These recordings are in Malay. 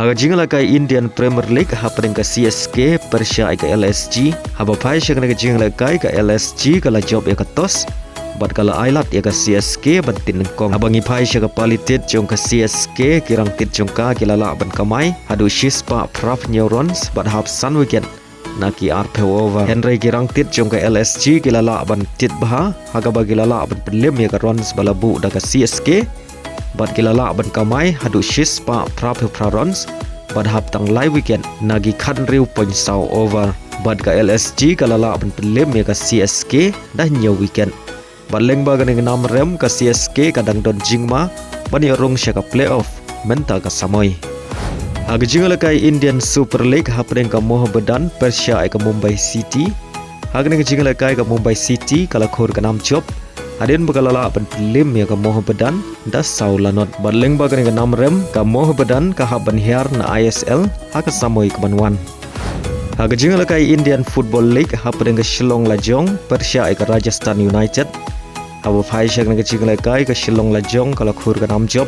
Haga jingala kai Indian Premier League happening ke CSK Persia ke LSG. Haba pai syakna ke jingala kai ke LSG kala job ya ke tos. Bat kala ailat ya ke CSK bantin kong. Haba ngipai syaka palitit jong ke CSK kirang tit jong ka kilala ban kamai. Hadu shispa praf neurons bat hap sun weekend. Naki arpe over. Henry kirang tit jong ke LSG kilala ban tit baha. Haga bagi lala ban pelim ya ke runs balabu da ke CSK. Bat kilala ban kamai hadu shispa praf prarons. Bat hap tang live weekend nagi kan riu point saw over. Bat ka LSG kalala ban pelim ya ka CSK dah nyaw weekend. Bat leng bagan ng nam rem ka CSK kadang don jingma bani rong siya ka playoff menta ka samoy. Haga jingala kay Indian Super League hapren ka Mohammedan Persia ay ka Mumbai City. Haga ng jingala kay ka Mumbai City kalakhor ka nam job. Hadin bagalala ban pelim ya ka Mohammedan da saulanot. Bat leng bagan ng nam rem ka Mohammedan ka haban hiar na ISL haka samoy ka banwan. Haga jingala kay Indian Football League hapren ka Shillong Lajong Persia ay ka Rajasthan United. Hawa phai syak na jingala kay ka Shillong Lajong kalakhor ka nam job.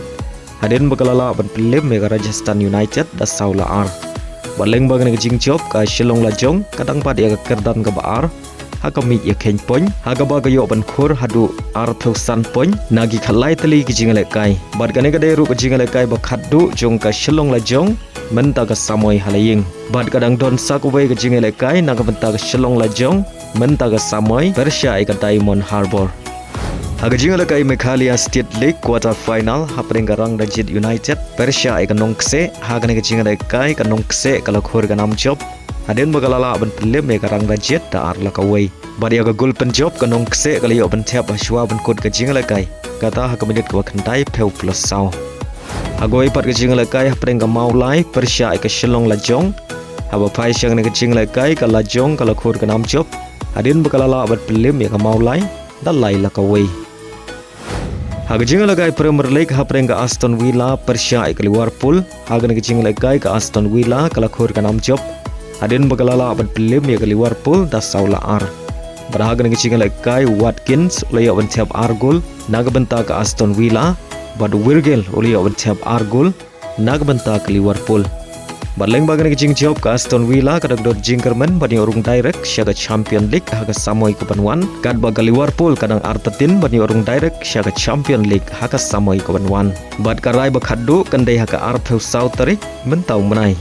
Hadin bagalala ban pelim ya ka Rajasthan United da saula ar. Bat leng bagan ng jing job ka Shillong Lajong kadang pad ya ka Kerdan ka baar. Haka mit ya ken poin haga baga yo ban khur hadu arthausan poin nagi khalai tali ki jingale kai bat gane gade ru ki jingale kai ba khaddu jong ka Shillong Lajong menta ka samoy halaying bat kadang don sak ubai ki jingale kai naga menta ka Shillong Lajong menta ka samoy Persia ai ka Diamond Harbour. Haga jingale kai Meghalaya State League quarter final hapring ka Rang Ranjit United Persia ai ka Nongkse haga ne ki jingale kai ka Nongkse kala khur ka nam job. Hadin bagalala ban pelim ya karang rajit da arla kawai. Bari aga gul penjob ka Nongkse kali yo ban tiap ashwa ban kod ka jingala kai. Kata ha kamidit ka khandai peu plus saw. Agoi pat ka jingala kai hapring ka Maulai Persia ka Shillong Lajong. Haba pai syang ne ka jingala kai ka Lajong kala khur ka nam job. Hadin bagalala ban pelim ya ka Maulai da lai la kawai. Haga jingala kai Premier League hapring ka Aston Villa Persia ka Liverpool. Haga ne ka jingala kai ka Aston Villa kala khur ka nam job. Hadin bagalala ban pelim ya ke Liverpool da saula ar. Berhaga ng cingala kay Watkins ulayo ban tiap argul nagbenta ka Aston Villa. Bad Virgil ulayo ban tiap argul nagbenta ka Liverpool. Badleng baga ng cing job ka Aston Villa kadag dot jingkerman bani urung direct siya ka Champion League haga samoy ka banwan. Kad baga Liverpool kadang artatin bani urung direct siya ka Champion League haga samoy ka banwan. Bad karay bakhaddu kanday haga arpeu saw tarik mentau menay.